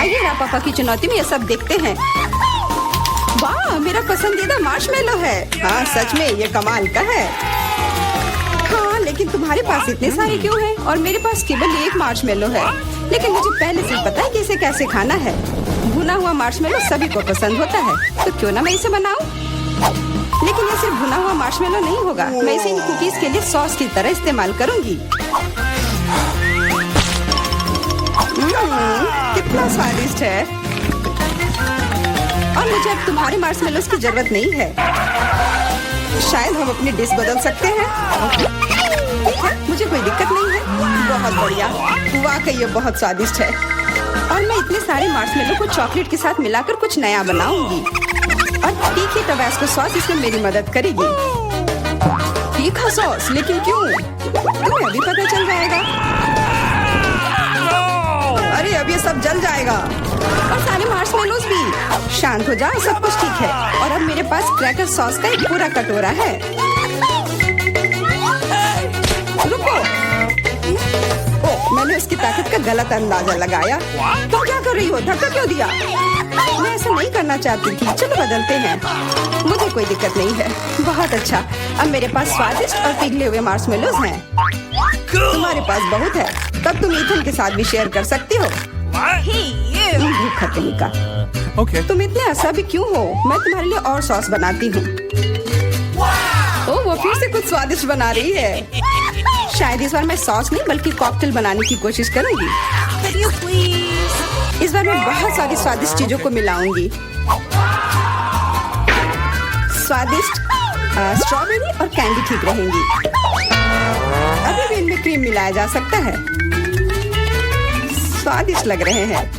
आइए ना पापा की चुनौती में ये सब देखते हैं। वाह, मेरा पसंदीदा मार्शमेलो है। हाँ सच में ये कमाल का है। हाँ लेकिन तुम्हारे पास इतने सारे क्यों हैं? और मेरे पास केवल एक मार्शमेलो है। लेकिन मुझे पहले से पता है कि इसे कैसे खाना है। भुना हुआ मार्शमेलो सभी को पसंद होता है, तो क्यों ना मैं इसे बनाऊं? लेकिन ये सिर्फ भुना हुआ मार्शमेलो नहीं होगा। मैं इसे इन कुकीज के लिए सॉस की तरह इस्तेमाल करूंगी। कितना स्वादिष्ट है। और मुझे अब तुम्हारे मार्शमेलोस की जरूरत नहीं है। शायद हम अपनी डिश बदल सकते हैं। ठीक है, मुझे कोई दिक्कत नहीं है। बहुत बढ़िया, वाकई ये बहुत स्वादिष्ट है। और मैं इतने सारे मार्शमेलो को चॉकलेट के साथ मिलाकर कुछ नया बनाऊंगी। और तीखी टबास्को सॉस इसमें मेरी मदद करेगी। तीखा सॉस? लेकिन क्यों? तुम्हें अभी पता चल जाएगा। अरे अब ये सब जल जाएगा, और सारे मार्शमेलोस भी। शांत हो जाओ, सब कुछ ठीक है। और अब मेरे पास क्रैकर सॉस का एक पूरा कटोरा है। रुको, मैंने उसकी ताकत का गलत अंदाजा लगाया। तुम क्या कर रही हो? धक्का क्यों दिया? मैं ऐसा नहीं करना चाहती थी। चलो बदलते हैं, मुझे कोई दिक्कत नहीं है। बहुत अच्छा, अब मेरे पास स्वादिष्ट और पिघले हुए मार्शमेलोस हैं। तुम्हारे पास बहुत है, तब तुम ईथन के साथ भी शेयर कर सकती हो। भूखा कहीं का। Okay. तुम इतने असभी क्यों हो? मैं तुम्हारे लिए और सॉस बनाती हूँ। ओह, वो फिर से कुछ स्वादिष्ट बना रही है। शायद इस बार मैं सॉस नहीं बल्कि कॉकटेल बनाने की कोशिश करूंगी। इस बार मैं बहुत सारी स्वादिष्ट चीजों को मिलाऊंगी। स्वादिष्ट स्ट्रॉबेरी और कैंडी ठीक रहेंगी। अभी भी इनमें क्रीम मिलाया जा सकता है। स्वादिष्ट लग रहे हैं।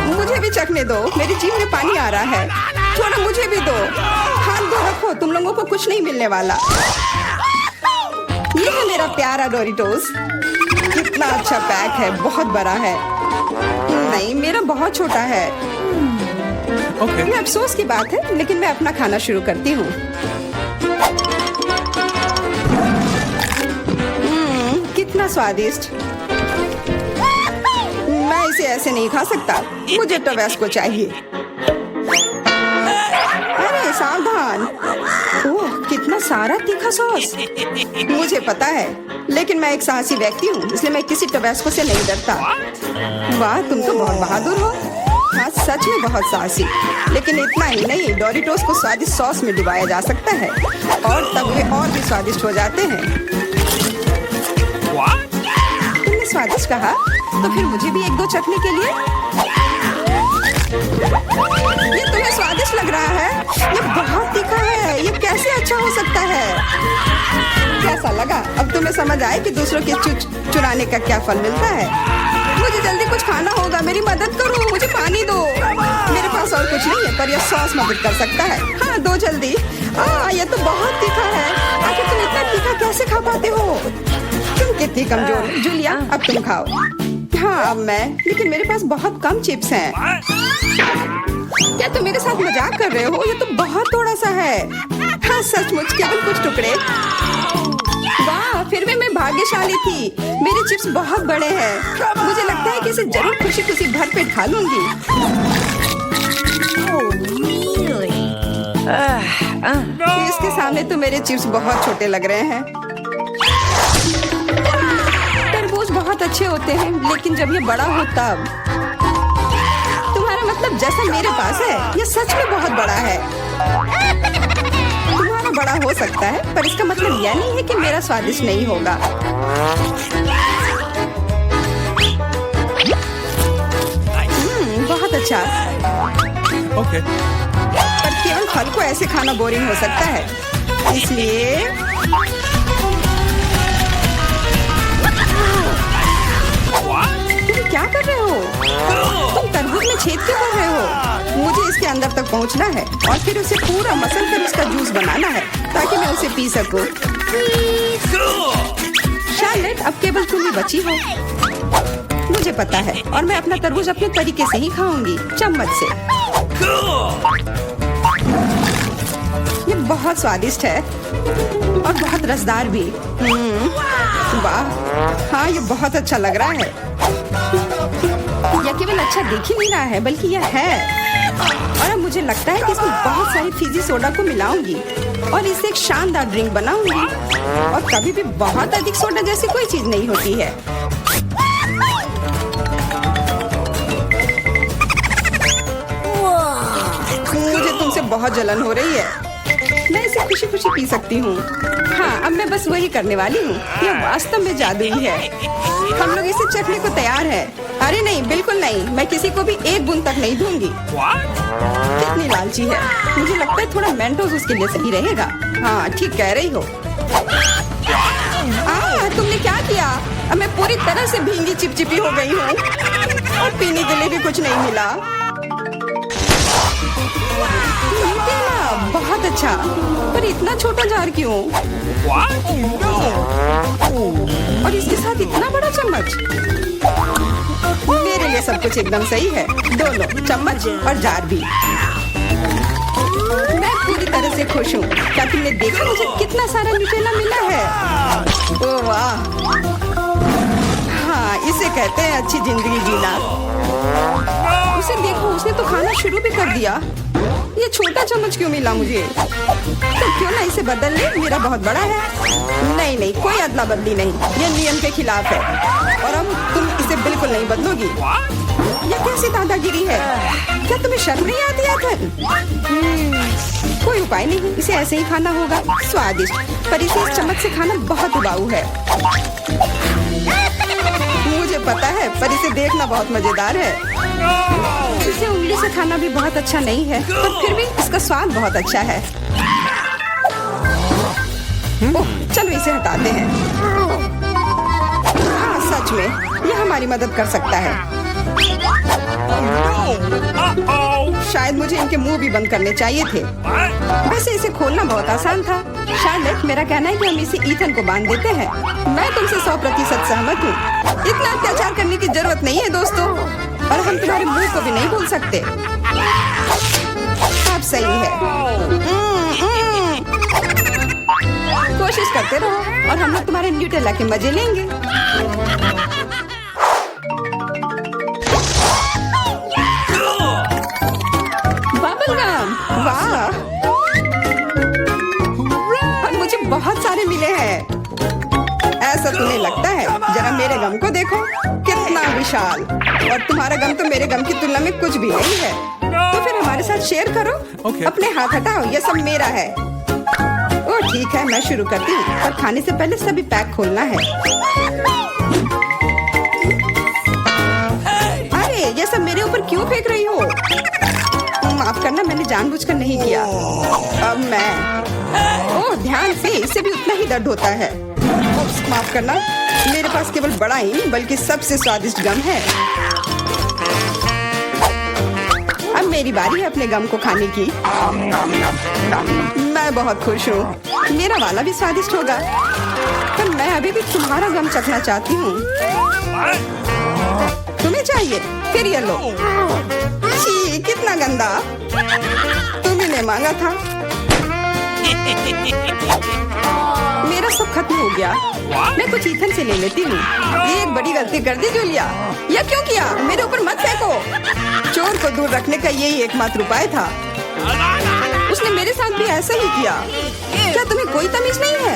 मुझे भी चखने दो, मेरी जीभ में पानी आ रहा है। थोड़ा मुझे भी दो। हाथ धो रखो, तुम लोगों को कुछ नहीं मिलने वाला। ये है मेरा प्यारा डोरिटोस। कितना अच्छा पैक है, बहुत बड़ा है। नहीं, मेरा बहुत छोटा है। Okay. ये अफसोस की बात है, लेकिन मैं अपना खाना शुरू करती हूँ। कितना स्वादिष्ट। मैं इसे ऐसे नहीं खा सकता, मुझे टबास्को चाहिए। अरे सावधान। ओह, कितना सारा तीखा सॉस। मुझे पता है, लेकिन मैं एक साहसी व्यक्ति हूँ, इसलिए मैं किसी टबास्को से नहीं डरता। वाह, तुम तो बहुत बहादुर हो। हाँ सच में बहुत साहसी। लेकिन इतना ही नहीं, डोरिटोस को स्वादिष्ट सॉस में डुबाया जा सकता है, और तब वे और भी स्वादिष्ट हो जाते हैं। तुमने स्वादिष्ट कहा, तो फिर मुझे भी एक दो चखने के लिए। ये तुम्हें स्वादिष्ट लग रहा है? ये बहुत तीखा है, ये कैसे अच्छा हो सकता है? कैसा लगा? अब तुम्हें समझ आए कि दूसरों के चुराने का क्या फल मिलता है। मुझे जल्दी कुछ खाना होगा, मेरी मदद करो, मुझे पानी दो। मेरे पास और कुछ नहीं है, पर यह सॉस मदद कर सकता है। हाँ दो जल्दी। ये तो बहुत तीखा है। आखिर तुम इतना तीखा कैसे खा पाते हो? तुम कितनी कमजोर हो। जूलिया, अब तुम खाओ। हाँ अब मैं, लेकिन मेरे पास बहुत कम चिप्स हैं। क्या तुम मेरे साथ मजाक कर रहे हो? ये तो बहुत थोड़ा सा है। हाँ सचमुच, केवल कुछ टुकड़े। वाह, फिर भी मैं भाग्यशाली थी। मेरे चिप्स बहुत बड़े हैं। मुझे लगता है कि इसे जरूर खुशी खुशी भर पेट खा लूंगी। इसके सामने तो मेरे चिप्स बहुत छोटे लग रहे हैं। तरबूज बहुत अच्छे होते हैं, लेकिन जब ये बड़ा हो तब। तुम्हारा मतलब जैसा मेरे पास है, ये सच में बहुत बड़ा है। तुम्हारा बड़ा हो सकता है, पर इसका मतलब यह नहीं है कि मेरा स्वादिष्ट नहीं होगा। बहुत अच्छा। Okay. पर केवल फल को ऐसे खाना बोरिंग हो सकता है, इसलिए तुम क्या कर रहे हो? तुम तरबूज में छेद क्यों कर रहे हो? मुझे इसके अंदर तक पहुंचना है और फिर उसे पूरा मसल कर इसका जूस बनाना है, ताकि मैं उसे पी सकूं। शार्लेट, अब केवल तुम ही बची हो। मुझे पता है, और मैं अपना तरबूज अपने तरीके से ही खाऊंगी, चम्मच से। ये बहुत स्वादिष्ट है और बहुत रसदार भी। वाह, हाँ ये बहुत अच्छा लग रहा है। यह केवल अच्छा दिख ही नहीं रहा है बल्कि यह है। और अब मुझे लगता है कि इसमें बहुत सारी फिजी सोडा को मिलाऊंगी और इससे एक शानदार ड्रिंक बनाऊंगी। और कभी भी बहुत अधिक सोडा जैसी कोई चीज नहीं होती है। मुझे तुमसे बहुत जलन हो रही है। मैं इसे खुशी खुशी पी सकती हूँ। हाँ, अब मैं बस वही करने वाली हूँ। यह वास्तव में जादुई है। हम लोग इसे चखने को तैयार है। अरे नहीं, बिल्कुल नहीं। मैं किसी को भी एक बूंद तक नहीं दूंगी। कितनी लालची है। मुझे लगता है थोड़ा मेंटोस उसके लिए सही रहेगा। हाँ, ठीक कह रही हो। तुमने क्या किया? अब मैं पूरी तरह से भींगी चिपचिपी हो गई हूँ और पीने के लिए भी कुछ नहीं मिला। बहुत अच्छा, पर इतना छोटा जार क्यों? और इसके साथ इतना बड़ा चम्मच। मेरे लिए सब कुछ एकदम सही है। दोनों चम्मच और जार भी। मैं पूरी तरह से खुश हूँ। क्या तुमने देखा मुझे कितना सारा न्यूटेला मिला है? ओह वाह! हाँ, इसे कहते हैं अच्छी जिंदगी जीना। उसे देखो, उसने तो खाना शुरू भी कर दिया। ये छोटा चम्मच क्यों मिला मुझे? तो क्यों ना इसे बदल ले? मेरा बहुत बड़ा है। नहीं नहीं, कोई अदला बदली नहीं। ये नियम के खिलाफ है और अब तुम इसे बिल्कुल नहीं बदलोगी। ये कैसी दादागिरी है? क्या तुम्हें शर्म नहीं आती है? कोई उपाय नहीं, इसे ऐसे ही खाना होगा। स्वादिष्ट, पर इसे इस चम्मच से खाना बहुत उबाऊ है। मुझे पता है, पर इसे देखना बहुत मजेदार है। इसे उंगली से खाना भी बहुत अच्छा नहीं है, पर फिर भी इसका स्वाद बहुत अच्छा है। ओह, चलो इसे हटाते हैं। हाँ, सच में यह हमारी मदद कर सकता है। शायद मुझे इनके मुंह भी बंद करने चाहिए थे। वैसे इसे खोलना बहुत आसान था। शायद मेरा कहना है कि हम इसे ईथन को बांध देते हैं। मैं तुमसे 100% सहमत हूँ। इतना अत्याचार करने की जरूरत नहीं है दोस्तों। और हम तुम्हारे मुंह को भी नहीं भूल सकते। अब सही है। कोशिश करते रहो और हम लोग तुम्हारे न्यूटेला के मजे लेंगे। बबलगम, वाह! और मुझे बहुत सारे मिले हैं। ऐसा तुम्हें लगता है? जरा मेरे गम को देखो, कितना विशाल। और तुम्हारा गम तो मेरे गम की तुलना में कुछ भी नहीं है। तो फिर हमारे साथ शेयर करो। अपने हाथ हटाओ, ये सब मेरा है। ओह ठीक है, मैं शुरू करती हूँ। पर खाने से पहले सभी पैक खोलना है। अरे, ये सब मेरे ऊपर क्यों फेंक रही हो? माफ करना, मैंने जानबूझकर नहीं किया। अब मैं ओह ध्यान से, इससे भी उतना ही दर्द होता है। माफ करना, मेरे पास केवल बड़ा ही नहीं बल्कि सबसे स्वादिष्ट गम है। अब मेरी बारी है अपने गम को खाने की। मैं बहुत खुश हूँ। मेरा वाला भी स्वादिष्ट होगा, पर मैं अभी भी तुम्हारा गम चखना चाहती हूँ। तुम्हें चाहिए? फिर ये लो। छी, कितना गंदा। तुम्ही ने मांगा था। मेरा सब खत्म हो गया। मैं कुछ ईथन से ले लेती हूँ। ये एक बड़ी गलती कर दी जूलिया। यह क्यों किया? मेरे ऊपर मत फेंको। चोर को दूर रखने का यही एकमात्र उपाय था। उसने मेरे साथ भी ऐसा ही किया। क्या तुम्हें कोई तमीज नहीं है?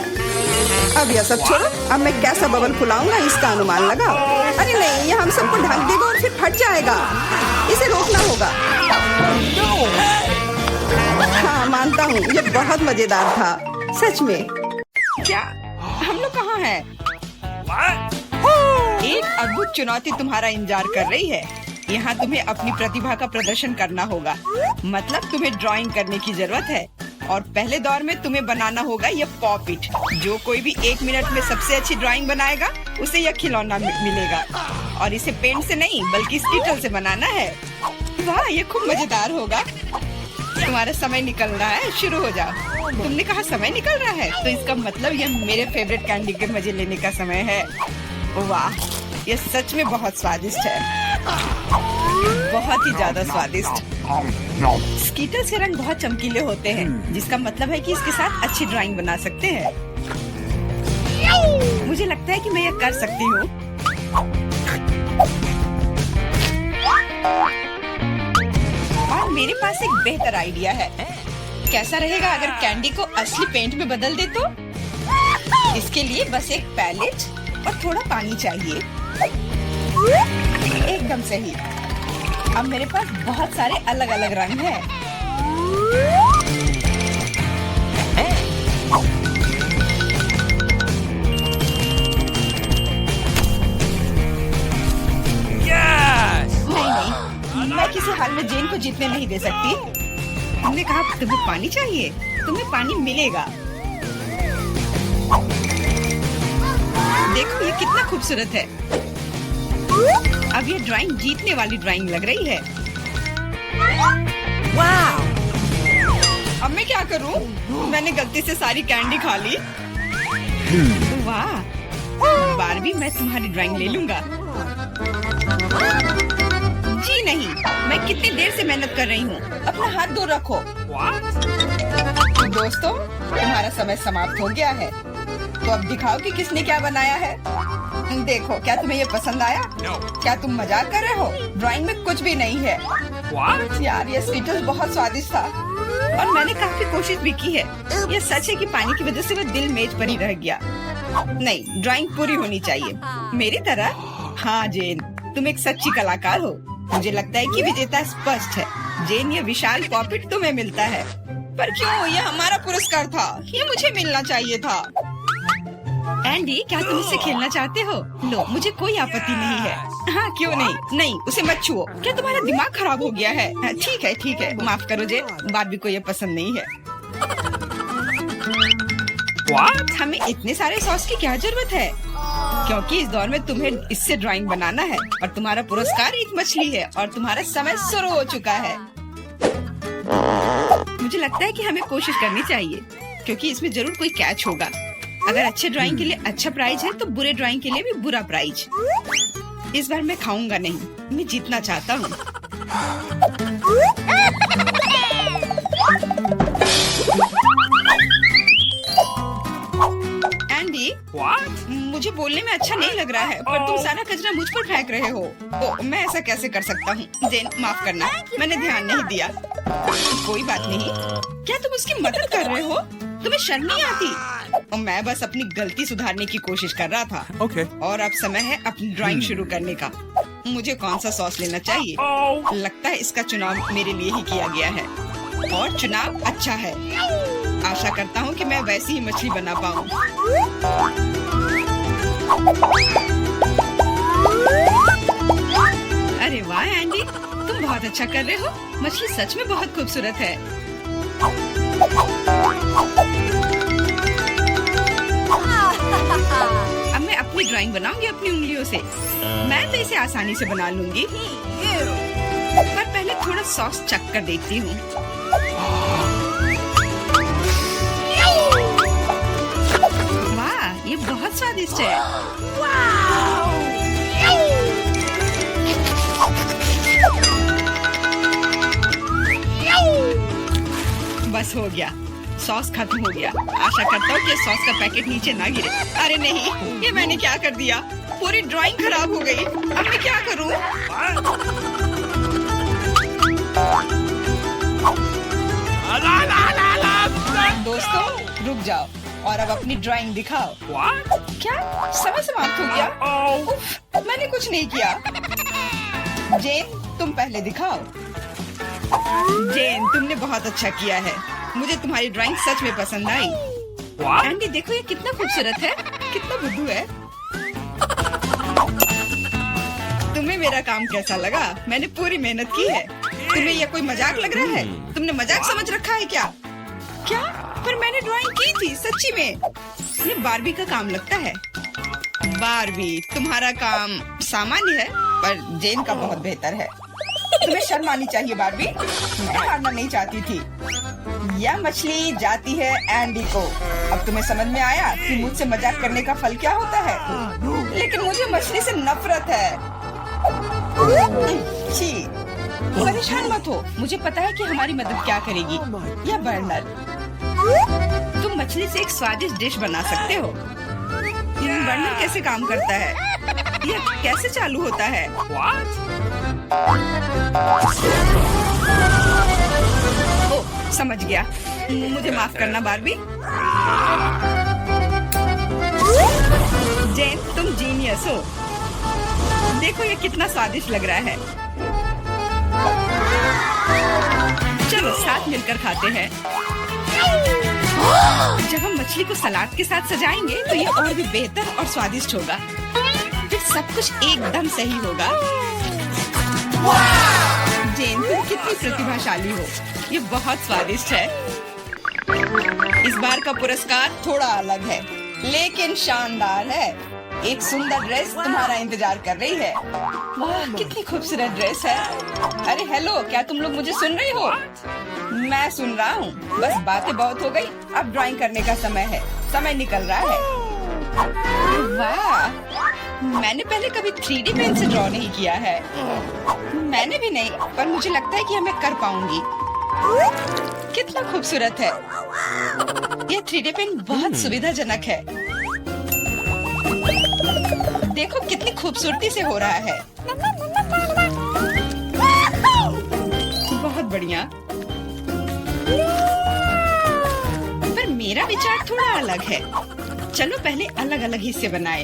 अब यह सब छोड़ो। अब मैं कैसा बबल फुलाऊंगा इसका अनुमान लगाओ। अरे नहीं, यह हम सबको ढक देगा और फिर फट जाएगा। इसे रोकना होगा। हाँ, मानता हूँ, यह बहुत मजेदार था। सच में। क्या हम लोग कहाँ हैं? एक अद्भुत चुनौती तुम्हारा इंतजार कर रही है। यहाँ तुम्हें अपनी प्रतिभा का प्रदर्शन करना होगा। मतलब तुम्हें ड्राइंग करने की जरूरत है और पहले दौर में तुम्हें बनाना होगा यह पॉपिट। जो कोई भी 1 मिनट में सबसे अच्छी ड्राइंग बनाएगा उसे यह खिलौना मिलेगा। और इसे पेंट से नहीं बल्कि स्कीटल से बनाना है। वाह, ये खूब मजेदार होगा। तुम्हारा समय निकल रहा है, शुरू हो जाओ। तुमने कहा समय निकल रहा है, तो इसका मतलब यह मेरे फेवरेट कैंडी के मजे लेने का समय है। वाह, यह सच में बहुत स्वादिष्ट है। बहुत ही ज्यादा स्वादिष्ट। स्कीटल्स के रंग बहुत चमकीले होते हैं, जिसका मतलब है कि इसके साथ अच्छी ड्राइंग बना सकते हैं। मुझे लगता है कि मैं यह कर सकती हूँ। पास एक बेहतर आइडिया है। कैसा रहेगा अगर कैंडी को असली पेंट में बदल दे तो? इसके लिए बस एक पैलेट और थोड़ा पानी चाहिए। एकदम सही। अब मेरे पास बहुत सारे अलग अलग रंग हैं। नहीं, मैं किसी हाल में जेन को जीतने नहीं दे सकती। तुमने कहा तुम्हें पानी चाहिए, तुम्हें पानी मिलेगा। देखो ये कितना खूबसूरत है। अब ये ड्राइंग जीतने वाली ड्राइंग लग रही है। वाह! अब मैं क्या करूं? मैंने गलती से सारी कैंडी खा ली। वाह! बारबी, मैं तुम्हारी ड्राइंग ले लूंगा। जी नहीं, मैं कितनी देर से मेहनत कर रही हूँ। अपना हाथ दूर रखो। दोस्तों, तुम्हारा समय समाप्त हो गया है। तो अब दिखाओ कि किसने क्या बनाया है। देखो, क्या तुम्हें ये पसंद आया? क्या तुम मजाक कर रहे हो? ड्राइंग में कुछ भी नहीं है। यार, ये स्वीटर्स बहुत स्वादिष्ट था और मैंने काफी कोशिश भी की है। ये सच है कि पानी की वजह से वो दिल मेज पर ही रह गया। नहीं, ड्राइंग पूरी होनी चाहिए मेरी तरह। हाँ जेन, तुम एक सच्ची कलाकार हो। मुझे लगता है कि विजेता स्पष्ट है। जेन, ये विशाल पॉकेट तुम्हें मिलता है। पर क्यों? ये हमारा पुरस्कार था, ये मुझे मिलना चाहिए था। एंडी, क्या तुम इससे खेलना चाहते हो? लो, मुझे कोई आपत्ति नहीं है। हाँ, क्यों नहीं? नहीं, उसे मत छुओ। क्या तुम्हारा दिमाग खराब हो गया है? ठीक है, ठीक है, माफ करो जेन, बारबी को ये पसंद नहीं है। हमें इतने सारे सॉस की क्या जरूरत है? क्योंकि इस दौर में तुम्हें इससे ड्राइंग बनाना है और तुम्हारा पुरस्कार एक मछली है और तुम्हारा समय शुरू हो चुका है। मुझे लगता है कि हमें कोशिश करनी चाहिए क्योंकि इसमें जरूर कोई कैच होगा। अगर अच्छे ड्राइंग के लिए अच्छा प्राइज है तो बुरे ड्राइंग के लिए भी बुरा प्राइज। इस बार मैं खाऊंगा नहीं, मैं जीतना चाहता हूँ। एंडी, मुझे बोलने में अच्छा नहीं लग रहा है पर तुम सारा कचरा मुझ पर फेंक रहे हो। तो मैं ऐसा कैसे कर सकता हूँ? जेन, माफ करना, मैंने ध्यान नहीं दिया। कोई बात नहीं। क्या तुम उसकी मदद कर रहे हो? तुम्हें शर्म नहीं आती? और मैं बस अपनी गलती सुधारने की कोशिश कर रहा था। Okay. और अब समय है अपनी ड्राइंग शुरू करने का। मुझे कौन सा सॉस लेना चाहिए? लगता है इसका चुनाव मेरे लिए ही किया गया है और चुनाव अच्छा है। आशा करता हूँ कि मैं वैसी ही मछली बना पाऊँ। अरे वाह एंडी, तुम बहुत अच्छा कर रहे हो। मछली सच में बहुत खूबसूरत है। अब मैं अपनी ड्राइंग बनाऊंगी अपनी उंगलियों से। मैं तो इसे आसानी से बना लूंगी। पर पहले थोड़ा सॉस चख कर देखती हूँ। वाह, ये बहुत स्वादिष्ट है। बस हो गया, सॉस खत्म हो गया। आशा करता हूँ कि सॉस का पैकेट नीचे ना गिरे। अरे नहीं, ये मैंने क्या कर दिया? पूरी ड्राइंग खराब हो गई। अब मैं क्या करूँ? दोस्तों, रुक जाओ और अब अपनी ड्राइंग दिखाओ। क्या समय समाप्त हो गया? उफ, मैंने कुछ नहीं किया। जेन, तुम पहले दिखाओ। जेन, तुमने बहुत अच्छा किया है। मुझे तुम्हारी ड्राइंग सच में पसंद आई। एंडी, देखो ये कितना खूबसूरत है, कितना बुद्धू है। तुम्हें मेरा काम कैसा लगा? मैंने पूरी मेहनत की है। तुम्हें यह कोई मजाक लग रहा है? तुमने मजाक समझ रखा है क्या? क्या? पर मैंने ड्राइंग की थी सच्ची में। ये बारबी का काम लगता है। बारबी, तुम्हारा काम सामान्य है पर जेन का बहुत बेहतर है। तुम्हें शर्म आनी चाहिए बारबी। मैं हारना नहीं चाहती थी। यह मछली जाती है एंडी को। अब तुम्हें समझ में आया कि मुझसे मजाक करने का फल क्या होता है। लेकिन मुझे मछली से नफरत है। छी, परेशान मत हो। मुझे पता है कि हमारी मदद क्या करेगी। यह बर्नर। तुम मछली से एक स्वादिष्ट डिश बना सकते हो। बर्नर कैसे काम करता है? यह कैसे चालू होता है? समझ गया। मुझे माफ करना बारबी। जेन, तुम जीनियस हो। देखो ये कितना स्वादिष्ट लग रहा है। चलो साथ मिलकर खाते हैं। जब हम मछली को सलाद के साथ सजाएंगे तो ये और भी बेहतर और स्वादिष्ट होगा। फिर सब कुछ एकदम सही होगा। जेन, तुम कितनी प्रतिभाशाली हो। ये बहुत स्वादिष्ट है। इस बार का पुरस्कार थोड़ा अलग है, लेकिन शानदार है। एक सुंदर ड्रेस तुम्हारा इंतजार कर रही है। वाह, कितनी खूबसूरत ड्रेस है। अरे हेलो, क्या तुम लोग मुझे सुन रही हो? मैं सुन रहा हूँ। बस बातें बहुत हो गई, अब ड्राइंग करने का समय है। समय निकल रहा है। वाह, मैंने पहले कभी 3D पेन से ड्रॉ नहीं किया है। मैंने भी नहीं, पर मुझे लगता है कि मैं कर पाऊंगी। कितना खूबसूरत है। यह 3D पेन बहुत सुविधाजनक है। देखो कितनी खूबसूरती से हो रहा है। बहुत बढ़िया। पर मेरा विचार थोड़ा अलग है। चलो पहले अलग अलग हिस्से बनाए।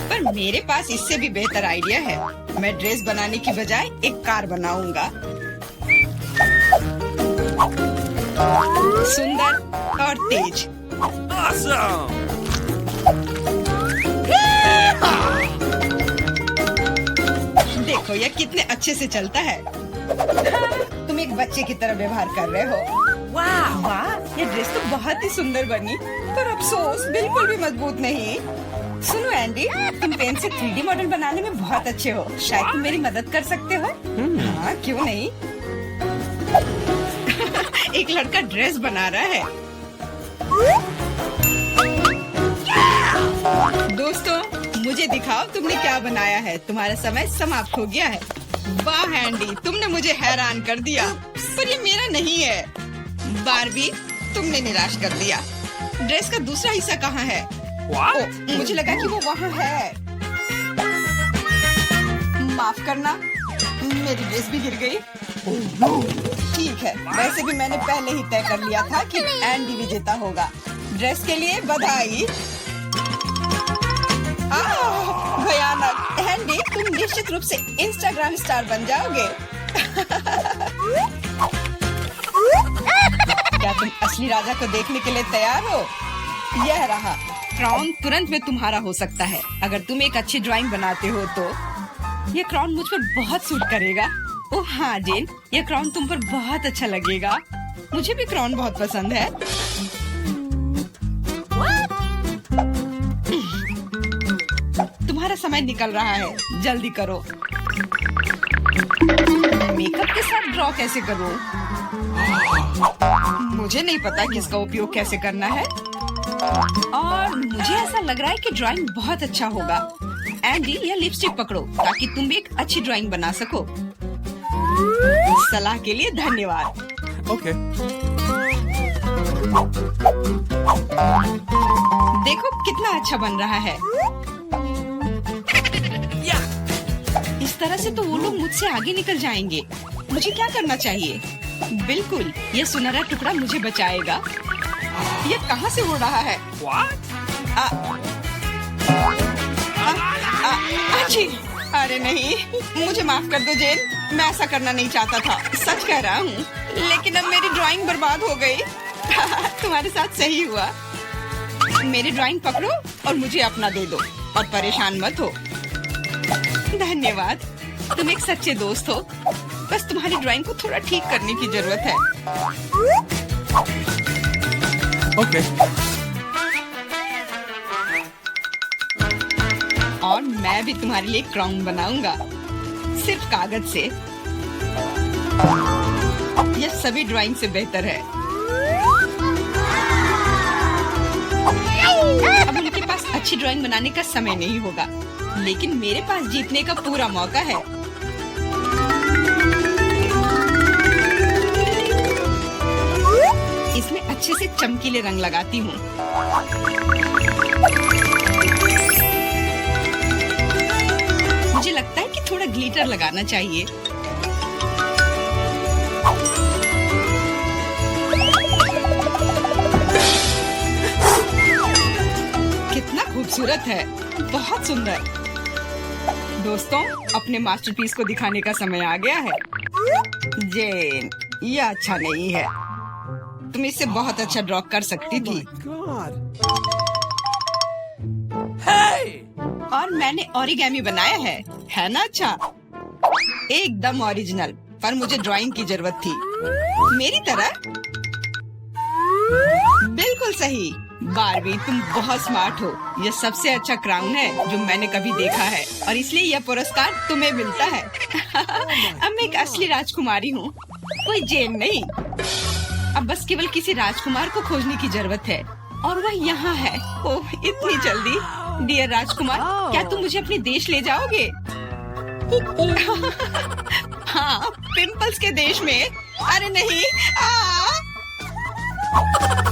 पर मेरे पास इससे भी बेहतर आइडिया है। मैं ड्रेस बनाने की बजाय एक कार बनाऊंगा। सुंदर और तेज। Awesome! देखो यह कितने अच्छे से चलता है। तुम एक बच्चे की तरह व्यवहार कर रहे हो। वाह वाह, ये ड्रेस तो बहुत ही सुंदर बनी, पर अफसोस बिल्कुल भी मजबूत नहीं। सुनो एंडी, तुम पेन से 3D मॉडल बनाने में बहुत अच्छे हो। शायद तुम मेरी मदद कर सकते हो। हाँ, क्यों नहीं। एक लड़का ड्रेस बना रहा है। दोस्तों, मुझे दिखाओ तुमने क्या बनाया है। तुम्हारा समय समाप्त हो गया है। वाह एंडी, तुमने मुझे हैरान कर दिया, पर ये मेरा नहीं है। बारबी, तुमने निराश कर दिया। ड्रेस का दूसरा हिस्सा कहाँ है? ओ, मुझे लगा कि वो वहाँ है। माफ करना, मेरी ड्रेस भी गिर गई। ठीक है, वैसे भी मैंने पहले ही तय कर लिया था कि एंडी विजेता होगा। ड्रेस के लिए बधाई। भयानक। एंडी, तुम निश्चित रूप से इंस्टाग्राम स्टार बन जाओगे। क्या तुम असली राजा को देखने के लिए तैयार हो? यह रहा क्राउन। तुरंत में तुम्हारा हो सकता है अगर तुम एक अच्छी ड्राइंग बनाते हो तो। यह क्राउन मुझ पर बहुत सूट करेगा। ओह हाँ जेन, यह क्राउन तुम पर बहुत अच्छा लगेगा। मुझे भी क्राउन बहुत पसंद है। तुम्हारा समय निकल रहा है, जल्दी करो। मेकअप के साथ ड्रॉ कैसे करूं? मुझे नहीं पता कि इसका उपयोग कैसे करना है, और मुझे ऐसा लग रहा है कि ड्राइंग बहुत अच्छा होगा। एंडी, यह लिपस्टिक पकड़ो ताकि तुम भी एक अच्छी ड्राइंग बना सको। सलाह के लिए धन्यवाद। Okay. देखो कितना अच्छा बन रहा है। इस तरह से तो वो लोग मुझसे आगे निकल जाएंगे। मुझे क्या करना चाहिए? बिल्कुल, ये सुनहरा टुकड़ा मुझे बचाएगा। ये कहाँ से उड़ रहा है? अच्छी। अरे नहीं, मुझे माफ कर दो जेन, मैं ऐसा करना नहीं चाहता था। सच कह रहा हूँ, लेकिन अब मेरी ड्राइंग बर्बाद हो गई। तुम्हारे साथ सही हुआ। मेरी ड्राइंग पकड़ो और मुझे अपना दे दो, और परेशान मत हो। धन्यवाद, तुम एक सच्चे दोस्त हो। बस तुम्हारी ड्राइंग को थोड़ा ठीक करने की जरूरत है। Okay. और मैं भी तुम्हारे लिए क्राउन बनाऊंगा, सिर्फ कागज से। यह सभी ड्राइंग से बेहतर है। अब उनके पास अच्छी ड्राइंग बनाने का समय नहीं होगा, लेकिन मेरे पास जीतने का पूरा मौका है। इसमें अच्छे से चमकीले रंग लगाती हूँ। मुझे लगता है कि थोड़ा ग्लिटर लगाना चाहिए। कितना खूबसूरत है, बहुत सुंदर। दोस्तों, अपने मास्टरपीस को दिखाने का समय आ गया है। जेन, यह अच्छा नहीं है। तुम इससे बहुत अच्छा ड्रॉ कर सकती थी। God. Hey! और मैंने ओरिगेमी बनाया है ना? अच्छा, एकदम ओरिजिनल। पर मुझे ड्राइंग की जरूरत थी, मेरी तरह। बिल्कुल सही बारबी, तुम बहुत स्मार्ट हो। यह सबसे अच्छा क्राउन है जो मैंने कभी देखा है, और इसलिए यह पुरस्कार तुम्हें मिलता है। अब मैं एक असली राजकुमारी हूँ, कोई जेन नहीं। अब बस केवल किसी राजकुमार को खोजने की जरूरत है, और वह यहाँ है। ओह, इतनी जल्दी। डियर राजकुमार, क्या तुम मुझे अपने देश ले जाओगे? हाँ, पिंपल्स के देश में। अरे नहीं।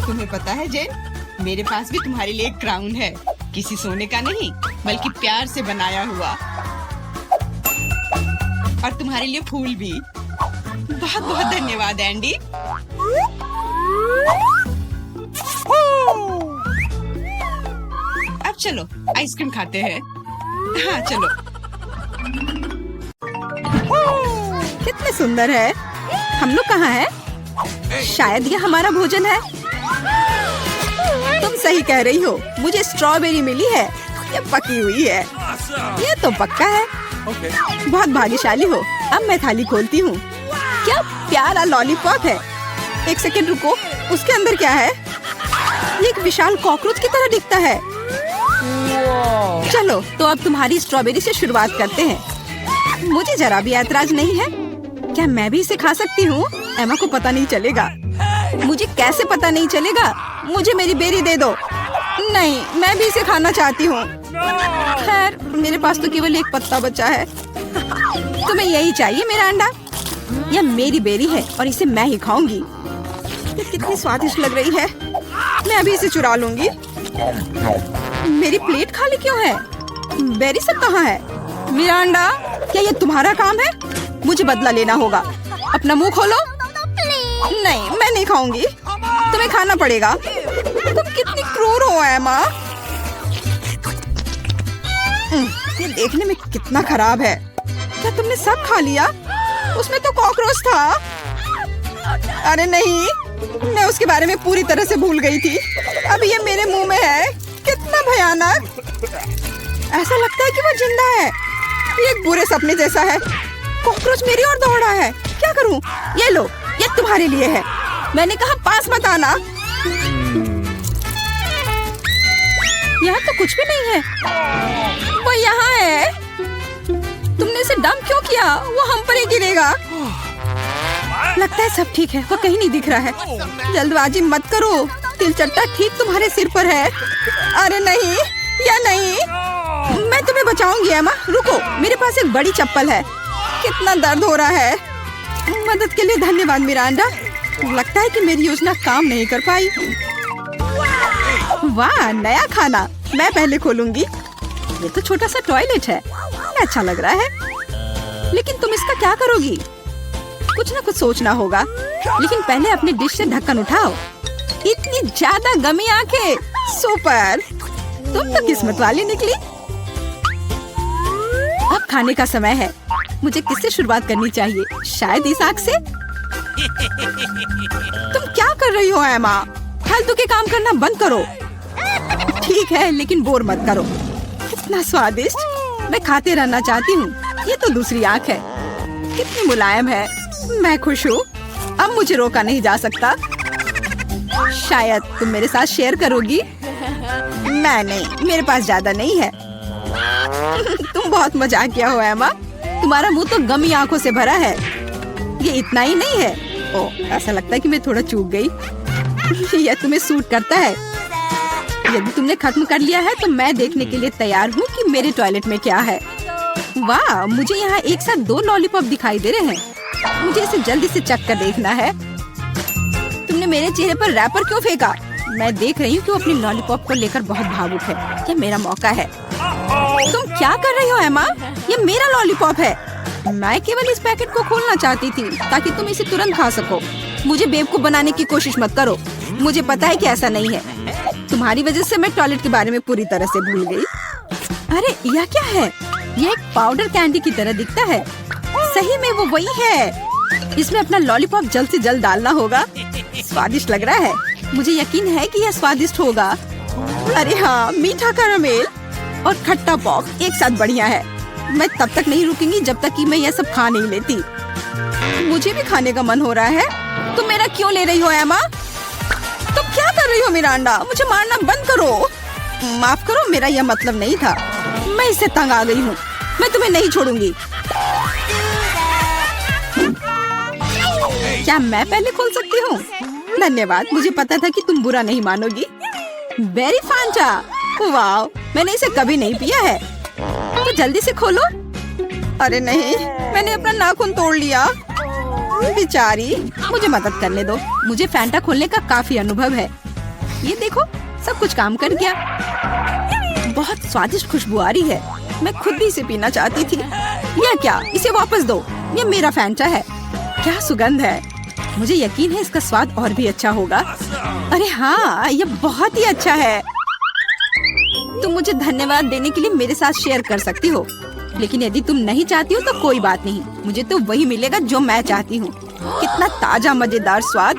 तुम्हें पता है जेन, मेरे पास भी तुम्हारे लिए एक क्राउन है। किसी सोने का नहीं, बल्कि प्यार से बनाया हुआ। और तुम्हारे लिए फूल भी। बहुत बहुत धन्यवाद एंडी। अब चलो आइसक्रीम खाते हैं। हाँ चलो। कितने सुंदर है। हम लोग कहाँ हैं? शायद ये हमारा भोजन है। तुम सही कह रही हो, मुझे स्ट्रॉबेरी मिली है। ये पकी हुई है। Awesome. ये तो पक्का है। Okay. बहुत भाग्यशाली हो। अब मैं थाली खोलती हूँ। क्या प्यारा लॉलीपॉप है। एक सेकंड रुको, उसके अंदर क्या है? ये एक विशाल कॉकरोच की तरह दिखता है। चलो, तो अब तुम्हारी स्ट्रॉबेरी से शुरुआत करते हैं। मुझे जरा भी ऐतराज नहीं है। क्या मैं भी इसे खा सकती हूँ? एमा को पता नहीं चलेगा। मुझे कैसे पता नहीं चलेगा? मुझे मेरी बेरी दे दो। नहीं, मैं भी इसे खाना चाहती हूँ। खैर, मेरे पास तो केवल एक पत्ता बचा है। तुम्हें यही चाहिए मेरा अंडा? यह मेरी बेरी है और इसे मैं ही खाऊंगी। ये कितनी स्वादिष्ट लग रही है। मैं अभी इसे चुरा लूंगी। मेरी प्लेट खाली क्यों है? बेरी सब कहाँ है? मेरा अंडा, क्या ये तुम्हारा काम है? मुझे बदला लेना होगा। अपना मुंह खोलो। नहीं, मैं नहीं खाऊंगी। तुम्हें खाना पड़ेगा। तुम कितनी क्रूर हो एमा। ये देखने में कितना खराब है। क्या तुमने सब खा लिया? उसमें तो कॉकरोच था। अरे नहीं, मैं उसके बारे में पूरी तरह से भूल गई थी। अब ये मेरे मुंह में है। कितना भयानक। ऐसा लगता है कि वो जिंदा है। ये एक बुरे सपने जैसा है। कॉकरोच मेरी ओर दौड़ा है। क्या करूं? ये लो, ये तुम्हारे लिए है। मैंने कहा पास मत आना। यहाँ तो कुछ भी नहीं है। वो यहाँ है। तुमने इसे डंप क्यों किया? वो हम पर ही गिरेगा। लगता है सब ठीक है। वो कहीं नहीं दिख रहा है। जल्दबाजी मत करो। तिलचट्टा ठीक तुम्हारे सिर पर है। अरे नहीं, या नहीं। मैं तुम्हें बचाऊंगी एमा। रुको, मेरे पास एक बड़ी चप्पल है। कितना दर्द हो रहा है। मदद के लिए धन्यवाद मिरांडा। लगता है कि मेरी योजना काम नहीं कर पाई। वाह, नया खाना। मैं पहले खोलूंगी। ये तो छोटा सा टॉयलेट है। अच्छा लग रहा है। लेकिन तुम इसका क्या करोगी? कुछ ना कुछ सोचना होगा। लेकिन पहले अपनी डिश से ढक्कन उठाओ। इतनी ज्यादा गमी आंखें। सुपर, तुम तो किस्मत वाली निकली। अब खाने का समय है। मुझे किससे शुरुआत करनी चाहिए? शायद इस आग से। तुम क्या कर रही हो एमा? फालतू के काम करना बंद करो। ठीक है, लेकिन बोर मत करो। कितना स्वादिष्ट। मैं खाते रहना चाहती हूँ। ये तो दूसरी आँख है। कितनी मुलायम है। मैं खुश हूँ। अब मुझे रोका नहीं जा सकता। शायद तुम मेरे साथ शेयर करोगी। मैं नहीं, मेरे पास ज्यादा नहीं है। तुम बहुत मजाकिया हो एमा। तुम्हारा मुंह तो गमी आंखों से भरा है। ये इतना ही नहीं है। ओह, ऐसा लगता है कि मैं थोड़ा चूक गई। यह तुम्हें सूट करता है। यदि तुमने खत्म कर लिया है तो मैं देखने के लिए तैयार हूँ कि मेरे टॉयलेट में क्या है। वाह, मुझे यहाँ एक साथ 2 लॉलीपॉप दिखाई दे रहे हैं। मुझे इसे जल्दी से चख कर देखना है। तुमने मेरे चेहरे पर रैपर क्यों फेंका? मैं देख रही हूँ कि वो अपनी लॉलीपॉप को लेकर बहुत भावुक है। यह मेरा मौका है। तुम क्या कर रही हो एमा? ये मेरा लॉलीपॉप है। मैं केवल इस पैकेट को खोलना चाहती थी ताकि तुम इसे तुरंत खा सको। मुझे बेवकूफ बनाने की कोशिश मत करो। मुझे पता है कि ऐसा नहीं है। तुम्हारी वजह से मैं टॉयलेट के बारे में पूरी तरह से भूल गई। अरे यह क्या है? ये एक पाउडर कैंडी की तरह दिखता है। सही में वो वही है। इसमें अपना लॉलीपॉप जल्द से जल्द डालना होगा। स्वादिष्ट लग रहा है। मुझे यकीन है कि यह स्वादिष्ट होगा। अरे हाँ, मीठा कैरामेल और खट्टा पॉप एक साथ बढ़िया है। मैं तब तक नहीं रुकूंगी जब तक कि मैं यह सब खा नहीं लेती। मुझे भी खाने का मन हो रहा है। तुम मेरा क्यों ले रही हो एमा? तुम क्या कर रही हो मिरांडा? मुझे मारना बंद करो। माफ करो, मेरा यह मतलब नहीं था। मैं इससे तंग आ गई हूँ। मैं तुम्हें नहीं छोड़ूंगी। क्या मैं पहले खोल सकती हूँ? धन्यवाद, मुझे पता था कि तुम बुरा नहीं मानोगी। बेरी फांटा, वाह, मैंने इसे कभी नहीं पिया है। तो जल्दी से खोलो। अरे नहीं, मैंने अपना नाखून तोड़ लिया। बेचारी, मुझे मदद करने दो। मुझे फैंटा खोलने का काफी अनुभव है। ये देखो, सब कुछ काम कर गया। बहुत स्वादिष्ट खुशबू आ रही है। मैं खुद भी इसे पीना चाहती थी। यह क्या? इसे वापस दो। ये मेरा फैंटा है। क्या सुगंध है। मुझे यकीन है इसका स्वाद और भी अच्छा होगा। अरे हाँ, ये बहुत ही अच्छा है। तुम मुझे धन्यवाद देने के लिए मेरे साथ शेयर कर सकती हो, लेकिन यदि तुम नहीं चाहती हो तो कोई बात नहीं। मुझे तो वही मिलेगा जो मैं चाहती हूँ। कितना ताजा मजेदार स्वाद।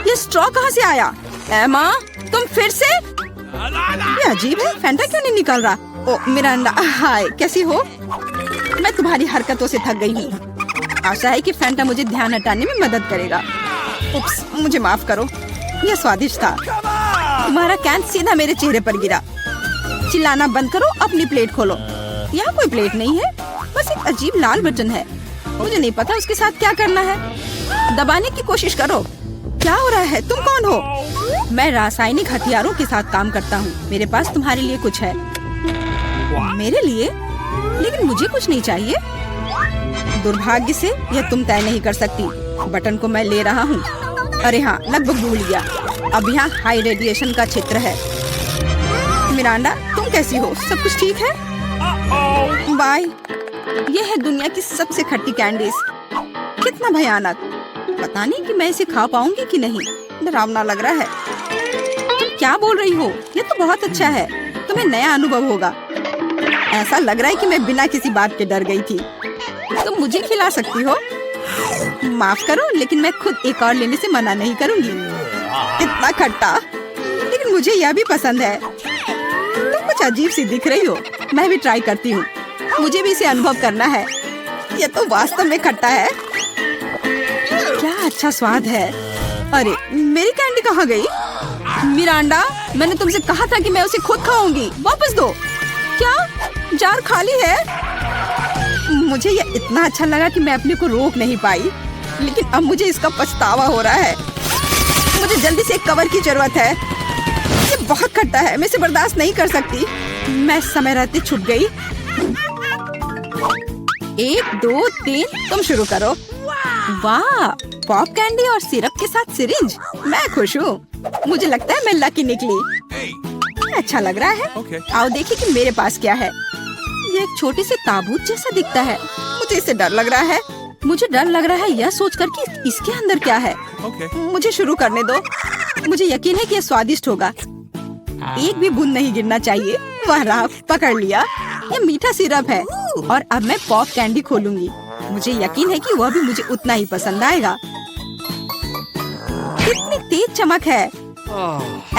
ये स्ट्रॉ कहाँ से आया? एमा, तुम फिर से? ये अजीब है। फैंटा क्यों नहीं निकल रहा? ओ मिरांडा, हाय, कैसी हो? मैं तुम्हारी हरकतों से थक गई हूँ। आशा है कि फैंटा मुझे ध्यान हटाने में मदद करेगा। उप्स, मुझे माफ करो। यह स्वादिष्ट था। तुम्हारा कैन सीधा मेरे चेहरे पर गिरा। चिल्लाना बंद करो, अपनी प्लेट खोलो। यहाँ कोई प्लेट नहीं है, बस एक अजीब लाल बटन है। मुझे नहीं पता उसके साथ क्या करना है। दबाने की कोशिश करो। क्या हो रहा है? तुम कौन हो? मैं रासायनिक हथियारों के साथ काम करता हूँ। मेरे पास तुम्हारे लिए कुछ है। मेरे लिए? लेकिन मुझे कुछ नहीं चाहिए। दुर्भाग्य से यह तुम तय नहीं कर सकती। बटन को मैं ले रहा हूँ। अरे हाँ, लगभग भूल गया। अब यहाँ हाई रेडिएशन का क्षेत्र है। मिरांडा, तुम कैसी हो? सब कुछ ठीक है? बाय। ये है दुनिया की सबसे खट्टी कैंडीज। कितना भयानक। पता नहीं कि मैं इसे खा पाऊंगी कि नहीं। डरावना लग रहा है। तुम क्या बोल रही हो? ये तो बहुत अच्छा है। तुम्हें नया अनुभव होगा। ऐसा लग रहा है कि मैं बिना किसी बात के डर गई थी। तुम मुझे खिला सकती हो। माफ करो, लेकिन मैं खुद एक और लेने से मना नहीं करूंगी। इतना खट्टा, लेकिन मुझे यह भी पसंद है। तुम कुछ अजीब सी दिख रही हो। मैं भी ट्राई करती हूँ। मुझे भी इसे अनुभव करना है। यह तो वास्तव में खट्टा है। क्या अच्छा स्वाद है। अरे, मेरी कैंडी कहाँ गई? मिरांडा, मैंने तुमसे कहा था कि मैं उसे खुद खाऊंगी। वापस दो। क्या जार खाली है? मुझे यह इतना अच्छा लगा कि मैं अपने को रोक नहीं पाई, लेकिन अब मुझे इसका पछतावा हो रहा है। मुझे जल्दी से एक कवर की जरूरत है। ये बहुत खट्टा है, मैं इसे बर्दाश्त नहीं कर सकती। मैं समय रहते छुप गई। 1 2 3, तुम शुरू करो। वाह, पॉप कैंडी और सिरप के साथ सिरिंज। मैं खुश हूँ। मुझे लगता है मैं लकी निकली। अच्छा लग रहा है। आओ देखिए कि मेरे पास क्या है। ये एक छोटे से ताबूत जैसा दिखता है। मुझे इससे डर लग रहा है। मुझे डर लग रहा है यह सोचकर कि इसके अंदर क्या है। मुझे शुरू करने दो। मुझे यकीन है कि यह स्वादिष्ट होगा। एक भी बूंद नहीं गिरना चाहिए। वह रहा, पकड़ लिया। यह मीठा सिरप है और अब मैं पॉप कैंडी खोलूंगी। मुझे यकीन है कि वह भी मुझे उतना ही पसंद आएगा। कितनी तेज चमक है।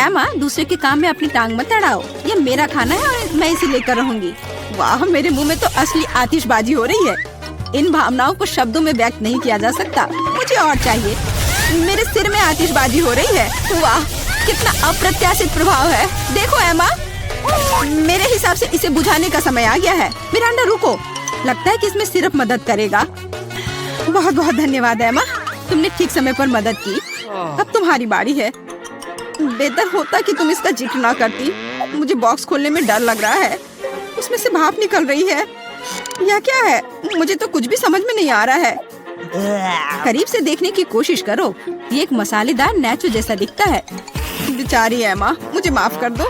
एमा, दूसरे के काम में अपनी टांग मत अड़ाओ। यह मेरा खाना है और मैं इसे लेकर रहूंगी। वाह, मेरे मुंह में तो असली आतिशबाजी हो रही है। इन भावनाओं को शब्दों में व्यक्त नहीं किया जा सकता। मुझे और चाहिए। मेरे सिर में आतिशबाजी हो रही है। वाह, कितना अप्रत्याशित प्रभाव है। देखो एमा, मेरे हिसाब से इसे बुझाने का समय आ गया है। मिरांडा, रुको। लगता है कि इसमें सिर्फ मदद करेगा। बहुत बहुत धन्यवाद एमा, तुमने ठीक समय पर मदद की। अब तुम्हारी बारी है। बेहतर होता कि तुम इसका जिक्र ना करती। मुझे बॉक्स खोलने में डर लग रहा है। उसमें से भाप निकल रही है। यह क्या है? मुझे तो कुछ भी समझ में नहीं आ रहा है। करीब से देखने की कोशिश करो। ये एक मसालेदार नेचो जैसा दिखता है। बेचारी एमा, मुझे माफ कर दो।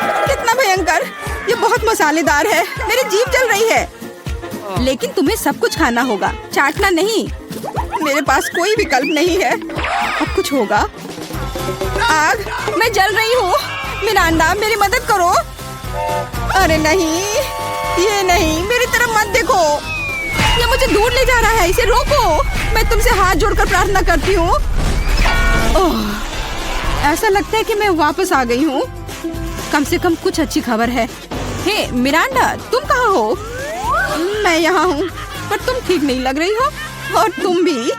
कितना भयंकर! ये बहुत मसालेदार है। मेरी जीभ जल रही है। लेकिन तुम्हें सब कुछ खाना होगा, चाटना नहीं। मेरे पास कोई विकल्प नहीं है। अब कुछ होगा। आग! मैं जल रही हूँ। मिरांडा, मेरी मदद करो। अरे नहीं, ये नहीं, मेरी तरफ मत देखो। ये मुझे दूर ले जा रहा है, इसे रोको। मैं तुमसे हाथ जोड़कर प्रार्थना करती हूँ। ऐसा लगता है कि मैं वापस आ गई हूँ। कम से कम कुछ अच्छी खबर है। हे मिरांडा, तुम कहाँ हो? मैं यहाँ हूँ, पर तुम ठीक नहीं लग रही हो। और तुम भी।